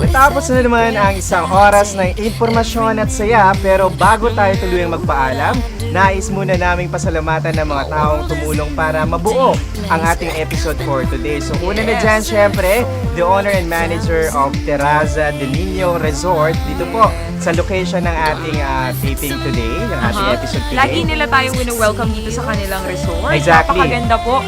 Tapos na naman ang isang oras ng impormasyon at saya, pero bago tayo tuluyang magpaalam, nais muna naming pasalamatan ng mga taong tumulong para mabuo ang ating episode for today. So una na dyan, syempre, the owner and manager of Terraza de Niño Resort, dito po sa location ng ating taping today, ng ating episode today. Lagi nila tayong welcome dito sa kanilang resort. Exactly. Napakaganda po.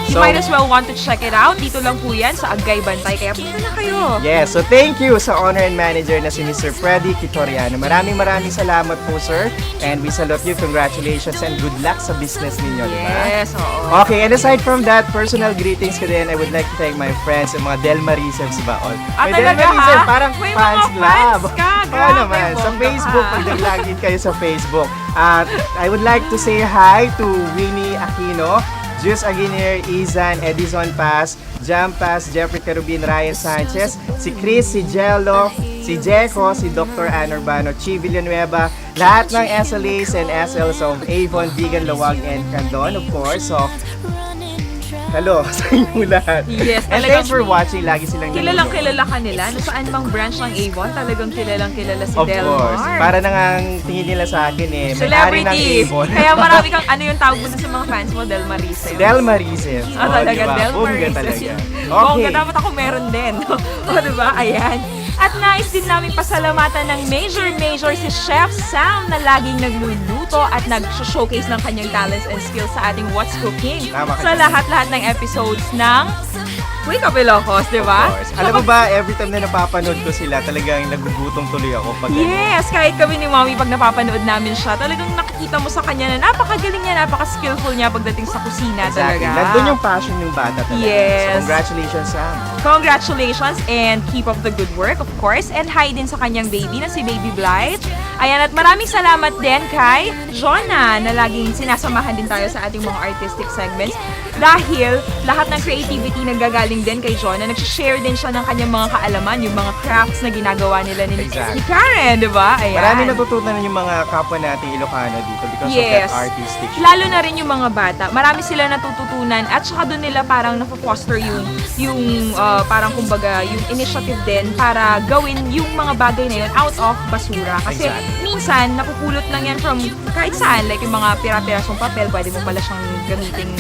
You So, might as well want to check it out. Dito lang po yan sa Agay Bantay. Kaya punta na kayo. yes, so thank you sa owner and manager na si Mr. Freddy Kitoriano. Maraming salamat po, sir. And we salute you. Congratulations and good luck sa business ninyo, di ba? Yes, oo. Okay, and aside from that, personal greetings ko din. I would like to thank my friends, yung mga Del Marisevs ba all? Ah, May talaga, Del Marisev, ha? parang May fans mga club. fans ka. Oo Grabe, naman, sa bongga Facebook, ka. pag nag-login kayo sa Facebook. At I would like to say hi to Winnie Aquino, Jus Aguiner, Izan, Edison Paz, Jam Paz, Jeffrey Carubin, Ryan Sanchez, si Chris, si Jello, si Jeco, si Dr. Ann Urbano, Chi Villanueva, lahat ng SLAs and SLs of Avon, Vigan, Lawag, and Candon, of course. So, hello sa inyo lahat. Yes, And talagang thanks for watching. Lagi silang Kilalang nanonood. kilala kanila. No, saan bang branch ng Avon? Talagang kilalang kilala si Of Delmar. course. Para nang ang tingin nila sa akin may-ari ng Celebrity. Avon. Kaya marami kang ano yung tawag mo sa mga fans mo, Del Marise. Del Marisevs. Ah, talaga, diba? Del Bongga Marise. talaga. Bongga, Okay. dapat ako meron din. O, diba? Ayan. At nais din namin pasalamatan ng major si Chef Sam na laging nagluluto at nag-showcase ng kanyang talents and skills sa ating What's Cooking. Tama ka Sa dyan. lahat-lahat ng episodes ng Wake Up Ilocos, di ba? Of course. Alam mo ba, every time na napapanood ko sila, talagang nagugutom tuloy ako pag Yes, kahit kami ni Mommy pag napapanood namin siya, talagang nakikita mo sa kanya na napakagaling niya, napaka-skillful niya pagdating sa kusina Exactly. talaga. Nandun yung passion ng bata talaga. Yes. So, congratulations, Sam. Congratulations and keep up the good work, of course. And hi din sa kanyang baby na si Baby Blythe. Ayan, at maraming salamat din kay Jonah na laging sinasamahan din tayo sa ating mga artistic segments. Dahil lahat ng creativity nanggagaling din kay Jonah. Nag-share din siya ng kanyang mga kaalaman, yung mga crafts na ginagawa nila ni Exactly. Karen, di ba? Ayan. Marami natutunan yung mga kapwa nating Ilocano dito because of that artistic. Lalo na rin yung mga bata. Marami sila natututunan at saka doon nila parang napo-foster yung parang kumbaga yung initiative din para gawin yung mga bagay na yun out of basura. Kasi Exactly. minsan napupulot lang yan from kahit saan, like yung mga pira-pirasong papel, pwede mo pala siyang gamiting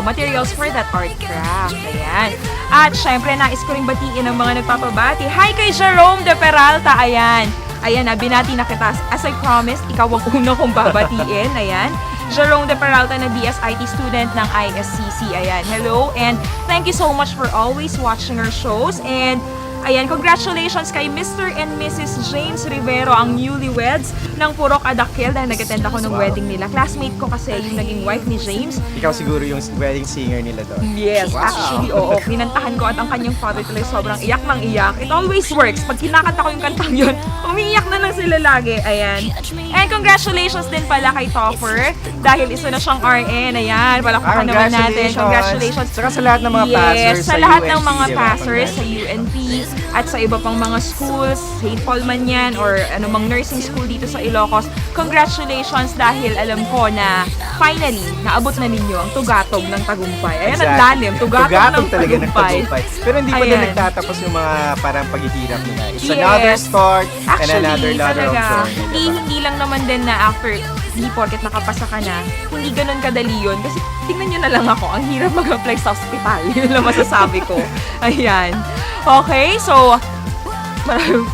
materials for that art craft. Ayan. At syempre, nais ko rin batiin ang mga nagpapabati. Hi kay Jerome de Peralta. Ayan. Ayan, binati na kita. As I promised, ikaw ang una kong babatiin. Ayan. Jerome de Peralta na BSIT student ng ISCC. Ayan. Hello and thank you so much for always watching our shows. And ayan, congratulations kay Mr. and Mrs. James Rivero, ang newlyweds ng Purok Adakil dahil nag-attend ako ng Wow. wedding nila. Classmate ko kasi yung naging wife ni James. Ikaw siguro yung wedding singer nila doon. Yes, Wow. actually, oo. Kinantahan ko at ang kanyang father talaga sobrang iyak ng iyak. It always works. Pag kinakanta ko yung kantang yun, umiiyak na lang sila lagi. Ayan. And congratulations din pala kay Topper dahil isa na siyang RN. Ayan, palakpakan naman natin. Congratulations. Saka sa lahat ng mga Yes, passers sa lahat ng UNP, mga diba? passers sa UNP at sa iba pang mga schools, St. Paul man yan or anumang nursing school dito sa Ilocos. Congratulations dahil alam ko na finally, naabot na ninyo ang tugatog ng tagumpay. Ayan, ang lalim. Tugatog ng talaga ng tagumpay. Pero hindi pa din Ayan. nagtatapos yung mga parang paghihirap nila. It's Yes. another start and Actually, another ladder of talaga, journey. hindi lang naman din na after, hindi porket nakapasa ka na, hindi ganun kadali yun. Kasi tingnan nyo na lang ako, ang hirap mag-apply sa hospital. Yun lang masasabi ko. Ayan. Okay, so, maraming...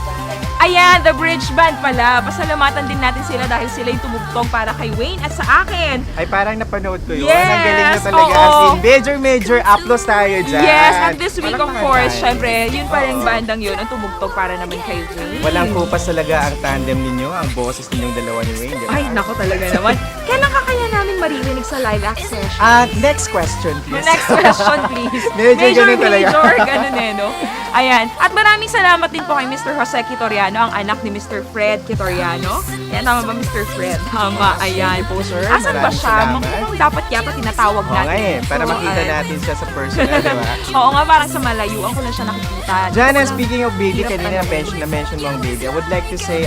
Ayan, The Bridge Band pala. Pasalamatan din natin sila dahil sila yung tumugtog para kay Wayne at sa akin. Ay, parang napanood ko yun. Yes, Ang galing nyo talaga. oo. As in, major applause tayo dyan. Yes, at this week of Palakpakan course, tayo. syempre, yun pa rin Oo. bandang yun ang tumugtog para naman kay Wayne. Walang kupas talaga ang tandem ninyo, ang boses ninyong dalawa ni Wayne. Diba? Ay, nako talaga naman. Kailan ka kaya namin maririnig sa live access session? Next question, please. Next question, please. Medyo ganun talaga. Major, ganun eh, no? Ayan. At maraming salamat din po kay Mr. Jose Kitoriano, ang anak ni Mr. Fred Kitoriano. Ayan, tama ba, Mr. Fred? Tama, ayan. po, sir. Asan ba Maraming siya? salamat. Dapat yata tinatawag Oo natin. nga eh, para So, makita ay- natin siya sa personal, di ba? Oo nga, parang sa malayuan ko lang siya nakikita. Jana, speaking of baby, Hirap kanina tanongin. na-mention mo ang baby. I would like to say,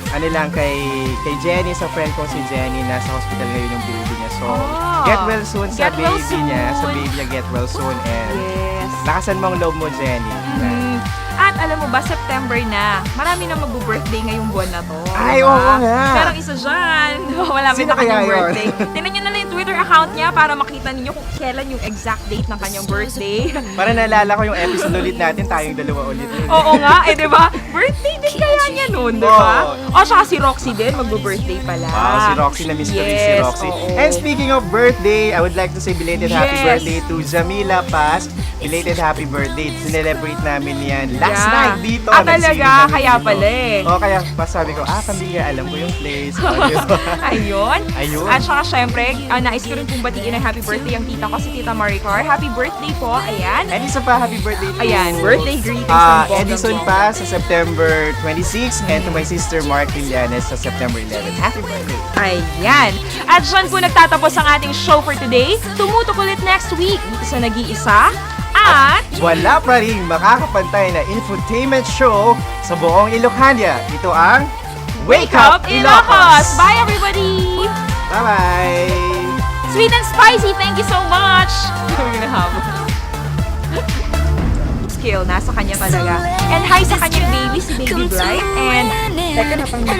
ano lang, kay Jenny, sa friend kong si Jenny, nasa hospital ngayon yung baby niya. So, Oh. get well soon sa Get well baby niya. Sa soon. baby niya, get well soon. And Yes. lakasan mo ang loob mo, Jenny. Mm. At alam mo ba, September na. Marami na magbo-birthday ngayong buwan na to. Ay, diba? oo nga. Pero isa dyan, malapit Sino na kanyang kaya yun? birthday. Tingnan nyo na lang yung Twitter account niya para makita ninyo kung kailan yung exact date ng kanyang birthday. Para naalala ko yung episode ulit natin, tayong dalawa ulit. Oo nga, di ba? Birthday din kaya niya noon, di ba? Oo. O, saka si Roxy din, magbo-birthday pala. Wow, si Roxy na miss ko rin si Yes, Roxy. oo. And speaking of birthday, I would like to say belated happy Yes. birthday to Jamila Paz. Belated happy birthday. Sinelebrate namin yan last Yeah. night dito. Ah, talaga? Nagsilip kami Kaya dito. pala eh. Oo, kaya pa sabi ko, pambira, alam ko yung place. Diba? Ayun. Ayun. At saka syempre, nais ko rin pong batiin ng happy birthday ang tita ko, si Tita Maricar. Happy birthday po. Ayan. And isa pa, happy birthday to Ayan, birthday greetings ng bonggang Edison bongga. pa sa September 26 and to my sister Mark Villanes sa September 11. Happy birthday! Ayan. At dyan po nagtatapos ang ating show for today. Tumutok ulit next week dito sa Nag-iisa. At Wala pa rin makakapantay na infotainment show sa buong Ilocania. Ito ang Wake Up Ilocos! Bye everybody! Bye-bye! Sweet and spicy, thank you so much! Skill, nasa kanya talaga. And hi sa kanyang baby, si Baby Bright. And, teka, napanggal.